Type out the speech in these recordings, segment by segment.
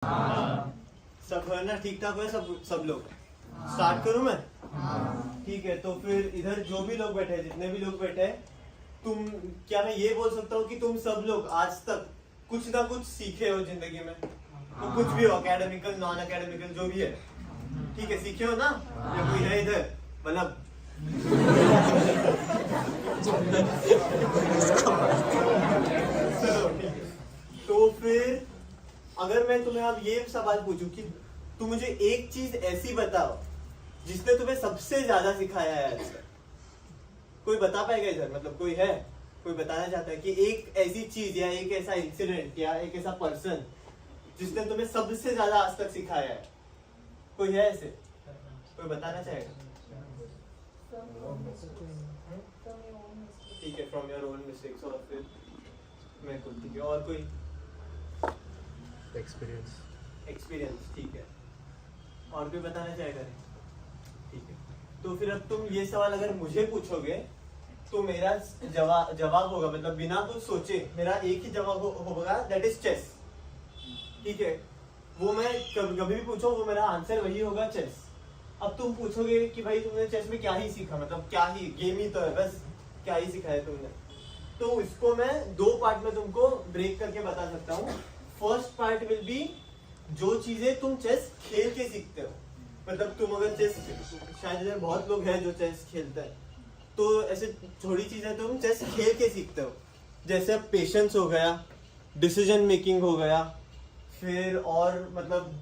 सब है ना, ठीक ठाक है सब लोग। स्टार्ट करूं मैं? ठीक है, तो फिर इधर जो भी लोग बैठे हैं, जितने भी लोग बैठे हैं, तुम क्या मैं ये बोल सकता हूँ कि तुम सब लोग आज तक कुछ ना कुछ सीखे हो जिंदगी में? तो कुछ भी हो, एकेडमिकल नॉन एकेडमिकल जो भी है, ठीक है, सीखे हो ना? या कोई है इधर मतलब चलो ठीक है। तो फिर अगर मैं तुम्हें अब ये सवाल पूछूं कि तुम मुझे एक चीज ऐसी बताओ जिसने तुम्हें सबसे ज्यादा सिखाया है आज तक, कोई बता पाएगा इधर? मतलब कोई है, कोई बताना चाहता है कि एक ऐसी चीज या एक ऐसा इंसिडेंट या एक ऐसा पर्सन जिसने तुम्हें सबसे ज्यादा आज तक सिखाया है? कोई है ऐसे? कोई बताना चाहेगा? ठीक है, फ्रॉम योर ओन मिस्टेक्स। और फिर मैं खुद, ठीक है, और कोई? एक्सपीरियंस, ठीक है। और कोई बताना चाहेगा? ठीक है, तो फिर अब तुम ये सवाल अगर मुझे पूछोगे तो मेरा जवाब होगा, मतलब बिना कुछ सोचे मेरा एक ही जवाब होगा, दैट इज चेस। ठीक है, वो मैं कभी भी पूछो वो मेरा आंसर वही होगा, चेस। अब तुम पूछोगे कि भाई तुमने चेस में क्या ही सीखा, मतलब क्या ही, गेम ही तो है बस, क्या ही सीखा है तुमने? तो इसको मैं दो पार्ट में तुमको ब्रेक करके बता सकता हूँ। फर्स्ट पार्ट विल बी जो चीजें तुम चेस खेल के सीखते हो, मतलब तुम अगर चेस, शायद बहुत लोग हैं जो चेस खेलते हैं, तो ऐसे थोड़ी चीजें तुम चेस खेल के सीखते हो, जैसे पेशेंस हो गया, डिसीजन मेकिंग हो गया, फिर और मतलब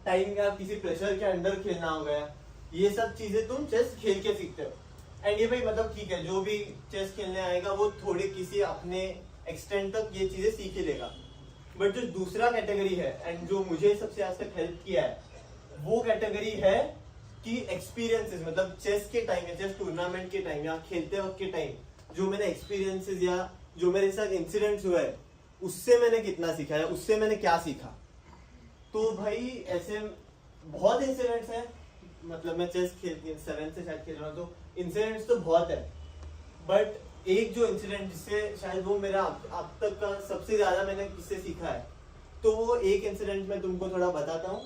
टाइम का किसी प्रेशर के अंडर खेलना हो गया, ये सब चीजें तुम चेस खेल के सीखते हो। एंड ये भाई मतलब ठीक है, जो भी चेस खेलने आएगा वो थोड़े किसी अपने एक्सटेंट तक ये चीजें सीख ही लेगा। बट जो दूसरा कैटेगरी है एंड जो मुझे सबसे आज तक हेल्प किया है, वो कैटेगरी है कि एक्सपीरियंसेस, मतलब चेस के टाइम या चेस टूर्नामेंट के टाइम या खेलते वक्त के टाइम जो मैंने एक्सपीरियंसेस या जो मेरे साथ इंसिडेंट्स हुए है, उससे मैंने कितना सीखा है, उससे मैंने क्या सीखा। तो भाई ऐसे बहुत इंसिडेंट्स हैं, मतलब मैं चेस 7 से शायद खेल रहा हूँ, तो इंसिडेंट्स तो बहुत है। बट एक जो इंसिडेंट जिससे शायद वो मेरा अब तक का सबसे ज्यादा मैंने किससे सीखा है, तो वो एक इंसिडेंट मैं तुमको थोड़ा बताता हूँ।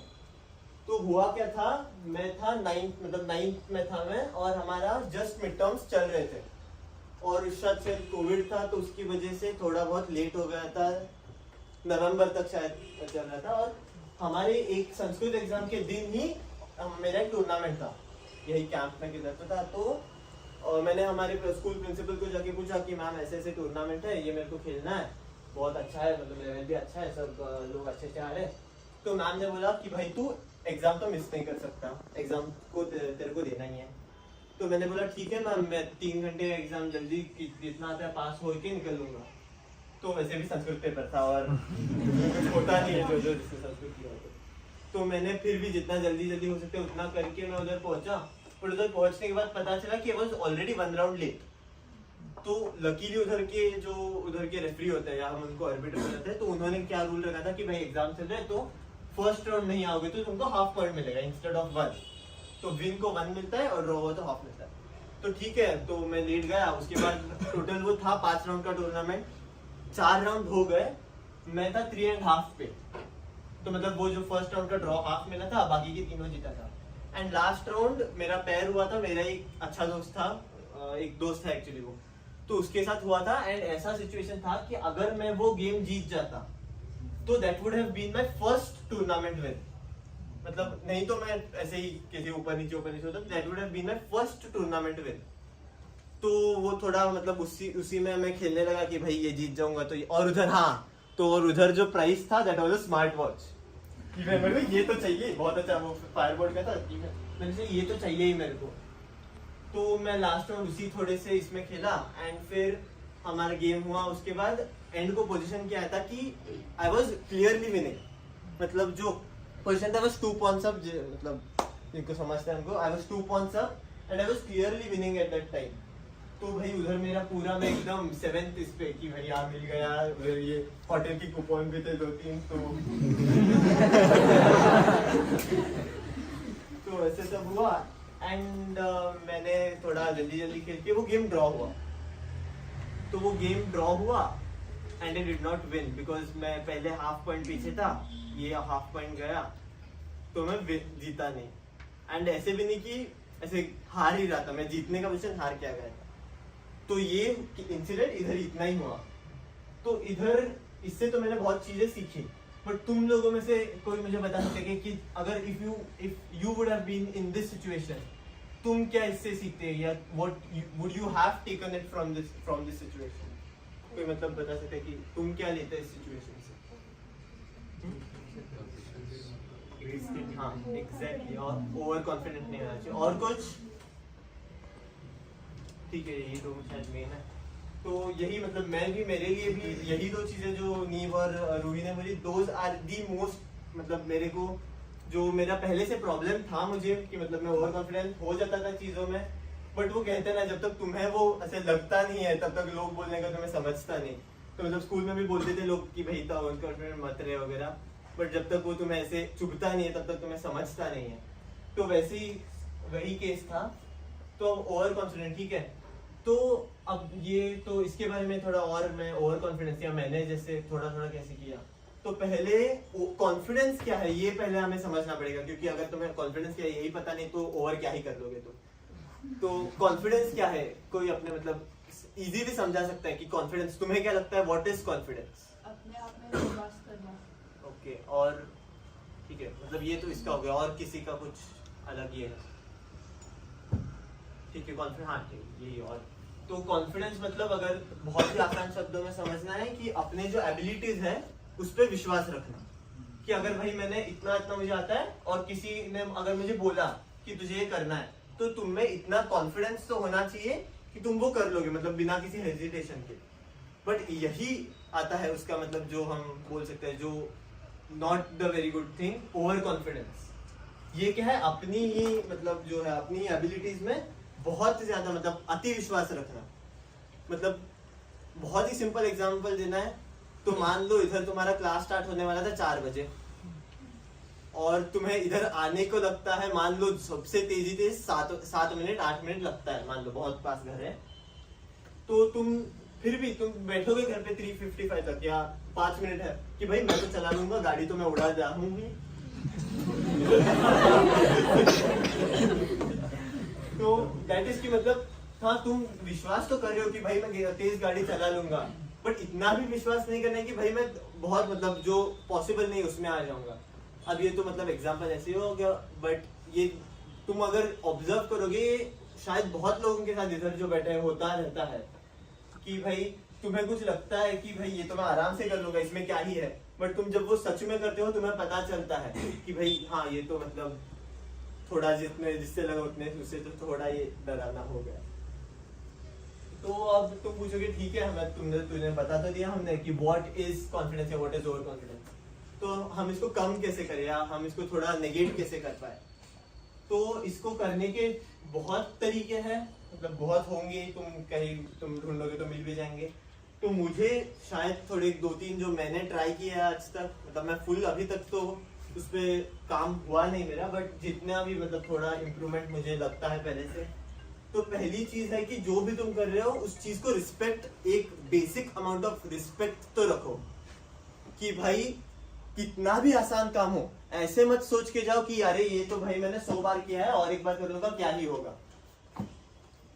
तो हुआ क्या था, मैं था 9th में था मैं, और हमारा जस्ट मिड टर्म्स चल रहे थे, और शायद से कोविड था तो उसकी वजह से थोड़ा बहुत लेट हो गया था, नवंबर तक शायद चल रहा था। और हमारे एक संस्कृत एग्जाम के दिन ही मेरा एक टूर्नामेंट था, यही कैंप में किधर तो था। तो और मैंने हमारे स्कूल प्रिंसिपल को जाके पूछा कि मैम ऐसे ऐसे टूर्नामेंट है, ये मेरे को खेलना है, बहुत अच्छा है, मतलब लेवल भी अच्छा है, सब लोग अच्छे से आ रहे हैं। तो मैम ने बोला कि भाई तू एग्जाम तो मिस नहीं कर सकता, एग्जाम को तेरे को देना ही है। तो मैंने बोला ठीक है मैम, मैं 3 घंटे एग्जाम जल्दी जितना आता है पास हो के निकल लूंगा। तो वैसे भी संस्कृत पेपर था और कुछ होता नहीं है जो जिससे संस्कृत की होती। तो मैंने फिर भी जितना जल्दी हो सकते उतना करके मैं उधर पहुंचा, और उधर पहुंचने के बाद पता चला कि I was already 1 round late. तो लकीली उधर के रेफरी होते हैं या हम उनको आर्बिटर बोलते हैं, तो उन्होंने क्या रूल रखा था कि भाई एग्जाम चल रहा है तो फर्स्ट राउंड नहीं आओगे तो तुमको हाफ पॉइंट मिलेगा इंस्टेड ऑफ 1। तो विन को 1 मिलता है और ड्रॉ हो तो हाफ मिलता है। तो ठीक है, तो मैं लेट गया। उसके बाद टोटल वो था 5 राउंड का टूर्नामेंट, 4 राउंड हो गए, मैं था 3.5 पे। तो मतलब वो जो फर्स्ट राउंड का ड्रॉ हाफ मिला था, बाकी के तीनों जीता था। एंड लास्ट राउंड मेरा पैर हुआ था, मेरा एक अच्छा दोस्त था, एक दोस्त था एक्चुअली वो, तो उसके साथ हुआ था। एंड ऐसा सिचुएशन था कि अगर मैं वो गेम जीत जाता तो that would have been my first tournament win, मतलब नहीं तो मैं ऐसे ही किसी ऊपर नीचे होता, that would have been my first tournament win. तो वो थोड़ा मतलब उसी में मैं खेलने लगा कि भाई ये जीत जाऊंगा तो और उधर, हाँ, तो और उधर जो प्राइस था that was a smart watch. मेरे को ये तो चाहिए, बहुत अच्छा, वो फायरबोल्ट का था, मैंने कहा ये तो चाहिए ही मेरे को। तो मैं लास्ट राउंड उसी थोड़े से इसमें खेला एंड फिर हमारा गेम हुआ। उसके बाद एंड को पोजीशन क्या था कि आई वाज क्लियरली विनिंग, मतलब जो पोजीशन था बस 2 पॉइंट्स अप, मतलब जिनको समझते हैं हमको, I was 2 points up and I was clearly winning at that time. तो भाई उधर मेरा पूरा मैं एकदम 7th इस पे कि भाई यार मिल गया, उधर ये होटल की कूपन भी थे 2-3 तो ऐसे सब हुआ। एंड मैंने थोड़ा जल्दी खेल के वो गेम ड्रॉ हुआ। तो वो गेम ड्रॉ हुआ and I did not win because मैं पहले हाफ पॉइंट पीछे था, ये हाफ पॉइंट गया तो मैं जीता नहीं। एंड ऐसे भी नहीं कि ऐसे हार ही रहा था, मैं जीतने का क्वेश्चन हार क्या गया था। तो ये इंसिडेंट इधर इतना ही हुआ। तो इधर इससे तो मैंने बहुत चीजें सीखी। बट तुम लोगों में से कोई मुझे बता सके कि अगर if you would have been in this situation, तुम क्या इससे सीखते या what would you have taken it from this situation? कोई मतलब बता सकते कि तुम क्या लेते इस सिचुएशन से? हाँ एग्जैक्टली, और ओवर कॉन्फिडेंट नहीं होना चाहिए। और कुछ? ठीक है, ये तो शायद मेन है। तो यही मतलब मैं भी, मेरे लिए भी यही दो चीजें जो नीव और रूही ने बोली, दोज आर दी मोस्ट, मतलब मेरे को जो मेरा पहले से प्रॉब्लम था मुझे कि मतलब मैं ओवर कॉन्फिडेंट हो जाता था चीजों में। बट वो कहते ना, जब तक तुम्हें वो ऐसे लगता नहीं है तब तक लोग बोलने का तुम्हें समझता नहीं। तो मतलब स्कूल में भी बोलते थे लोग कि भाई तो ओवर कॉन्फिडेंट मत रहे वगैरह, बट जब तक वो तुम्हें ऐसे चुभता नहीं है तब तक तुम्हें समझता नहीं है। तो वैसे ही वही केस था। तो ओवर कॉन्फिडेंट, ठीक है। तो अब ये तो इसके बारे में थोड़ा और मैं ओवर कॉन्फिडेंस या मैंने जैसे थोड़ा थोड़ा कैसे किया, तो पहले कॉन्फिडेंस क्या है ये पहले हमें समझना पड़ेगा, क्योंकि अगर तुम्हें कॉन्फिडेंस क्या है यही पता नहीं तो ओवर क्या ही कर लोगे तुम। तो कॉन्फिडेंस क्या है, कोई अपने मतलब इजीली समझा सकता है कि कॉन्फिडेंस तुम्हें क्या लगता है, व्हाट इज कॉन्फिडेंस? अपने आप में विश्वास करना। ओके, और ठीक है, मतलब ये तो इसका हो गया। और किसी का कुछ अलग ये है? ठीक है, कॉन्फिडेंस, हाँ ठीक है, यही। और तो कॉन्फिडेंस मतलब अगर बहुत ही आसान शब्दों में समझना है कि अपने जो एबिलिटीज है उस पर विश्वास रखना। कि अगर भाई मैंने इतना इतना मुझे आता है और किसी ने अगर मुझे बोला कि तुझे ये करना है, तो तुम में इतना कॉन्फिडेंस तो होना चाहिए कि तुम वो कर लोगे, मतलब बिना किसी हेजिटेशन के। बट यही आता है उसका मतलब जो हम बोल सकते हैं जो not the very good thing, over confidence. ये क्या है, अपनी ही मतलब जो है अपनी एबिलिटीज में बहुत ज्यादा मतलब अति विश्वास रखना। मतलब बहुत ही सिंपल एग्जांपल देना है तो मान लो इधर तुम्हारा क्लास स्टार्ट होने वाला था 4 बजे और तुम्हें इधर आने को लगता है, मान लो सबसे तेजी से 7 मिनट 8 मिनट लगता है, मान लो बहुत पास घर है, तो तुम फिर भी तुम बैठोगे घर पे 3:55 तक या 5 मिनट है कि भाई मैं तो चला लूंगा, गाड़ी तो मैं उड़ा जाऊंगी। तो दैट इज की मतलब हाँ तुम विश्वास तो कर रहे हो कि भाई मैं तेज गाड़ी चला लूंगा, बट इतना भी विश्वास नहीं करना है कि भाई मैं बहुत मतलब जो पॉसिबल नहीं उसमें आ जाऊंगा। अब ये तो मतलब एग्जांपल ऐसे हो गया, बट ये तुम अगर ऑब्जर्व करोगे शायद बहुत लोगों के साथ इधर जो बैठे होता रहता है कि भाई तुम्हें कुछ लगता है कि भाई ये तो मैं आराम से कर लूंगा, इसमें क्या ही है, बट तुम जब वो सच में करते हो तुम्हें पता चलता है कि भाई हाँ ये तो मतलब थोड़ा जिससे लगा उतने उससे तो थोड़ा ये डराना हो गया। तो अब तुम पूछोगे ठीक है हमें तुमने बता तो दिया हमने कि व्हाट इज कॉन्फिडेंस या व्हाट इज ओवर कॉन्फिडेंस, तो हम इसको कम कैसे करें या हम इसको थोड़ा नेगेट कैसे कर पाए। तो इसको करने के बहुत तरीके हैं, मतलब बहुत होंगे, तुम ढूंढोगे तो मिल भी जाएंगे। तो मुझे शायद थोड़े 2-3 जो मैंने ट्राई किया आज तक, मतलब मैं फुल अभी तक तो उस पर काम हुआ नहीं मेरा, बट जितना भी मतलब थोड़ा इम्प्रूवमेंट मुझे लगता है पहले से। तो पहली चीज है कि जो भी तुम कर रहे हो उस चीज को रिस्पेक्ट, एक बेसिक अमाउंट ऑफ रिस्पेक्ट तो रखो कि भाई कितना भी आसान काम हो ऐसे मत सोच के जाओ कि अरे ये तो भाई मैंने 100 बार किया है और एक बार कर लूंगा क्या ही होगा।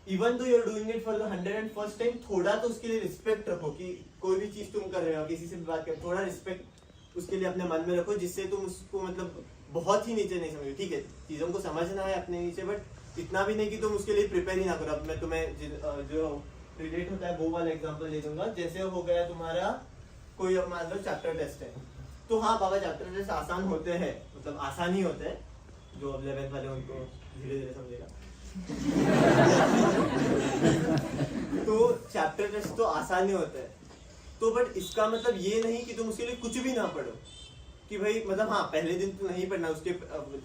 Even though you're doing it for the 101st time, थोड़ा तो उसके लिए रिस्पेक्ट रखो कि कोई भी चीज तुम कर रहे हो, किसी से भी बात कर, थोड़ा रिस्पेक्ट उसके लिए अपने मन में रखो, जिससे तुम उसको मतलब बहुत ही नीचे नहीं समझो। ठीक है चीजों को समझना है अपने नीचे, बट इतना भी नहीं कि तुम उसके लिए प्रिपेयर ही ना करो। अब मैं तुम्हें जो रिलेट होता है वो वाला एग्जांपल दे दूंगा। जैसे हो गया तुम्हारा कोई अब मान लो चैप्टर टेस्ट है, तो हाँ बाबा चैप्टर टेस्ट आसान होते हैं, मतलब आसान ही होते हैं, जो अब 11th वाले उनको धीरे धीरे समझेगा। तो चैप्टर टेस्ट तो आसान ही होता है, तो बट इसका मतलब ये नहीं कि तुम उसके लिए कुछ भी ना पढ़ो कि भाई मतलब हाँ पहले दिन तो नहीं पढ़ना, उसके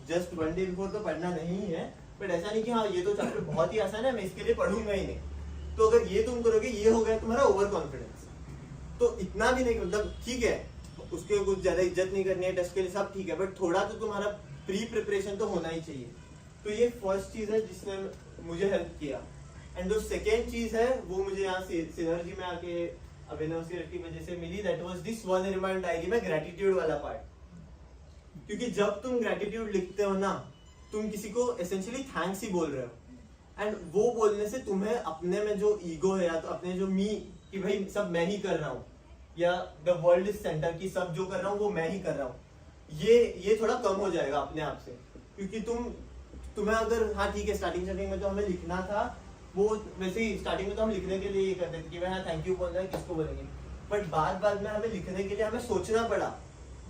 जस्ट 1 डे बिफोर तो पढ़ना नहीं है, बट ऐसा नहीं कि हाँ ये तो चैप्टर बहुत ही आसान है मैं इसके लिए पढ़ूंगा ही नहीं। तो अगर ये तुम करोगे ये हो गया तुम्हारा ओवर कॉन्फिडेंस। तो इतना भी नहीं, मतलब ठीक है उसके कुछ ज्यादा इज्जत नहीं करनी है टेस्ट के लिए, सब ठीक है, बट थोड़ा तो तुम्हारा प्री प्रिपरेशन तो होना ही चाहिए। तो ये फर्स्ट चीज है जिसने मुझे हेल्प किया। एंड जो सेकेंड चीज है वो मुझे यहाँ सिनर्जी में आके अभिनव सिर की वजह से मिली, that was this one remind diary में ग्रेटिट्यूड वाला पार्ट। क्योंकि जब तुम ग्रेटिट्यूड लिखते हो ना, तुम किसी को एसेंशियली थैंक्स ही बोल रहे हो, एंड वो बोलने से तुम्हें अपने में जो ईगो है या तो अपने जो मी कि भाई सब मैं ही कर रहा हूँ, या द वर्ल्ड इज सेंटर की सब जो कर रहा हूँ वो मैं ही कर रहा हूँ, ये थोड़ा कम हो जाएगा अपने आप से। क्योंकि तुम्हें अगर, हाँ ठीक है, स्टार्टिंग में तो हमें लिखना था, वो वैसे ही स्टार्टिंग में तो हम लिखने के लिए ये करते थे कि भाई हाँ थैंक यू बोलना है, किसको बोलेंगे, बट बाद में हमें लिखने के लिए हमें सोचना पड़ा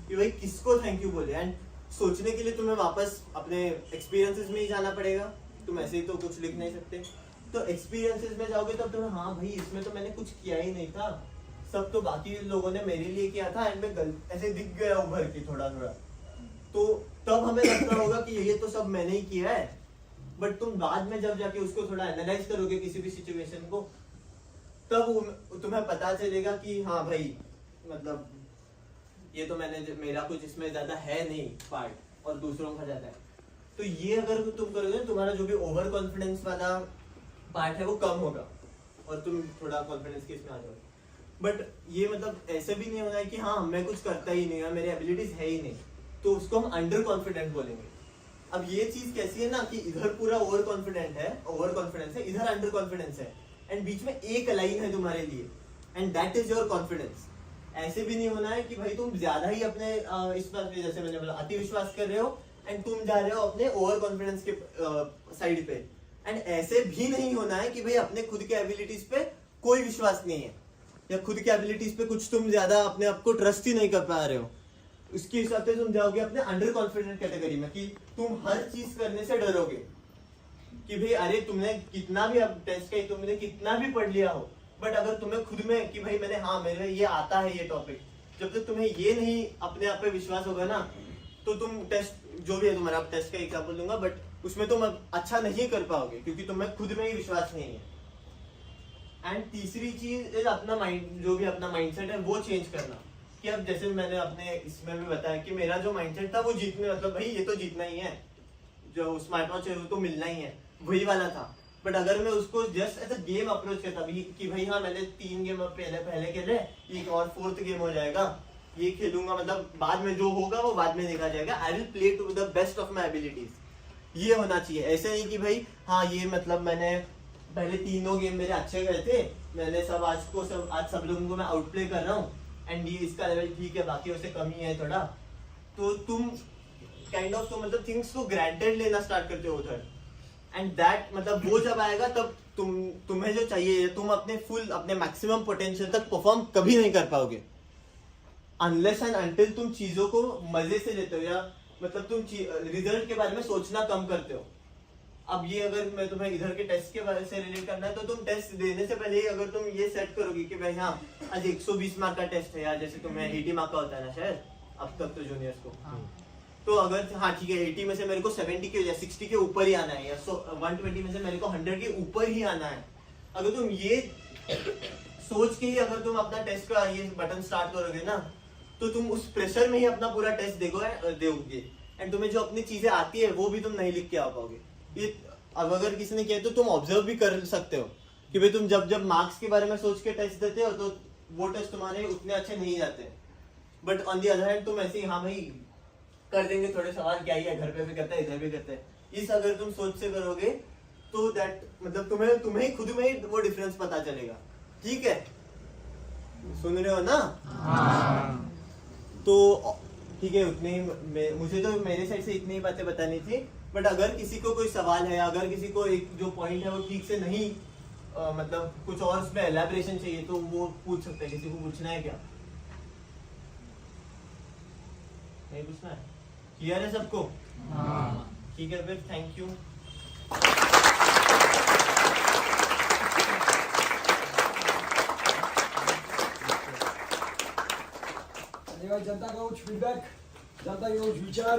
कि भाई किसको थैंक यू बोले। एंड सोचने के लिए तुम्हें वापस अपने एक्सपीरियंसेस में ही जाना पड़ेगा, तुम ऐसे ही तो कुछ लिख नहीं सकते। तो एक्सपीरियंसेस में जाओगे तब तुम्हें, हाँ भाई इसमें तो मैंने कुछ किया ही नहीं था, सब तो बाकी लोगों ने मेरे लिए किया था, एंड मैं ऐसे दिख गया उभर के थोड़ा थोड़ा, तो तब हमें लगता होगा कि ये तो सब मैंने ही किया है। बट तुम बाद में जब जाके उसको थोड़ा एनालाइज करोगे किसी भी सिचुएशन को, तब तुम्हें पता चलेगा कि हाँ भाई मतलब ये तो मेरा कुछ इसमें ज्यादा है नहीं पार्ट, और दूसरों का ज्यादा है। तो ये अगर तुम करोगे, तुम्हारा जो भी ओवर कॉन्फिडेंस वाला पार्ट है वो कम होगा और तुम थोड़ा कॉन्फिडेंस के इसमें आ जाओगे। बट ये मतलब ऐसे भी नहीं होना है कि हाँ मैं कुछ करता ही नहीं है, मेरी एबिलिटीज है ही नहीं, तो उसको हम अंडर कॉन्फिडेंट बोलेंगे। अब ये चीज कैसी है ना कि इधर पूरा ओवर कॉन्फिडेंस है, इधर अंडर कॉन्फिडेंस है, एंड बीच में एक लाइन है तुम्हारे लिए, and that is your confidence. ऐसे भी नहीं होना है कि भाई तुम ज्यादा ही अपने इस बात पे, जैसे मैंने बोला, अति विश्वास कर रहे हो एंड तुम जा रहे हो अपने ओवर कॉन्फिडेंस के साइड पे। एंड ऐसे भी नहीं होना है कि भाई अपने खुद के एबिलिटीज पे कोई विश्वास नहीं है, या खुद के एबिलिटीज पे कुछ तुम ज्यादा अपने आप को ट्रस्ट ही नहीं कर पा रहे हो। उसके हिसाब से तुम जाओगे अपने अंडर कॉन्फिडेंट कैटेगरी में, कि तुम हर चीज करने से डरोगे कि भाई अरे तुमने कितना भी अब टेस्ट का तुमने कितना भी पढ़ लिया हो, बट अगर तुम्हें खुद में कि भाई मेरे ये आता है ये टॉपिक, जब तक तुम्हें ये नहीं अपने आप पे विश्वास होगा ना, तो तुम टेस्ट जो भी है तुम्हारा, आप टेस्ट का एग्जाम्पल दूंगा, बट उसमें तुम अच्छा नहीं कर पाओगे क्योंकि तुम्हें खुद में ही विश्वास नहीं है। एंड तीसरी चीज इज अपना माइंड, जो भी अपना माइंडसेट है वो चेंज करना। कि अब जैसे मैंने अपने इसमें भी बताया कि मेरा जो माइंडसेट था वो जीतने, मतलब भाई ये तो जीतना ही है, जो स्मार्ट वॉच है वो तो मिलना ही है, वही वाला था। बट अगर मैं उसको just as a game approach करता भी कि भाई हाँ मैंने 3 गेम पहले खेले, एक और 4th गेम हो जाएगा, ये खेलूंगा, मतलब बाद में जो होगा वो बाद में देखा जाएगा, I will play to the best of my abilities, ये होना चाहिए। ऐसे नहीं कि भाई हाँ ये मतलब मैंने पहले 3 गेम मेरे अच्छे गए थे, मैंने आज सब लोगों को मैं आउट प्ले कर रहा हूँ, एंड ये इसका लेवल ठीक है, बाकी से कम ही है थोड़ा, तो तुम काइंड ऑफ तो मतलब थिंग्स को ग्रांटेड लेना स्टार्ट करते हो उधर। एंड दैट मतलब वो जब आएगा तब तुम्हें जो चाहिए, तुम अपने मैक्सिमम पोटेंशियल तक परफॉर्म कभी नहीं कर पाओगे, अनलेस एंड अनटिल तुम चीजों को मजे से लेते हो, या मतलब तुम रिजल्ट के बारे में सोचना कम करते हो। अब ये अगर मैं तुम्हें इधर के टेस्ट के बारे से रिलेट करना है, तो तुम टेस्ट देने से पहले ही अगर तुम ये सेट करोगे कि भाई हाँ आज 120 मार्क का टेस्ट है, या जैसे तुम्हें 80 मार्क का होता है ना शायद अब तक तो जूनियर्स को, तो अगर हाँ ठीक है 80 में से मेरे को 70 के या 60 के ऊपर ही आना है, या 120 में से मेरे को 100 के ऊपर ही आना है, अगर तुम ये सोच के ही अगर तुम अपना टेस्ट का ये बटन स्टार्ट करोगे ना, तो तुम उस प्रेशर में ही अपना पूरा टेस्ट दोगे, एंड तुम्हें जो अपनी चीजें आती है वो भी तुम नहीं लिख के आ पाओगे। ये अब अगर किसी ने किया तो तुम ऑब्जर्व भी कर सकते हो कि भाई तुम जब मार्क्स के बारे में सोच के टेस्ट देते हो तो वो टेस्ट तुम्हारे उतने अच्छे नहीं जाते, but on the other hand तुम ऐसे ही हाँ भाई कर देंगे थोड़े सवाल, क्या ही है, घर पे भी करते हैं इधर भी करते हैं, इस अगर तुम सोच से करोगे तो दैट मतलब तुम्हें खुद में ही वो डिफरेंस पता चलेगा। ठीक है, सुन रहे हो ना? तो ठीक है, उतने ही मुझे तो मेरे साइड से इतनी ही बातें बतानी थी, बट अगर किसी को कोई सवाल है, अगर किसी को एक जो पॉइंट है वो ठीक से नहीं मतलब कुछ और उसमें एलैबोरेशन चाहिए तो वो पूछ सकते हैं। किसी को पूछना है क्या? नहीं पूछना है? क्लियर है सबको? ठीक है फिर, थैंक यू। जनता का कुछ फीडबैक, जनता के कुछ विचार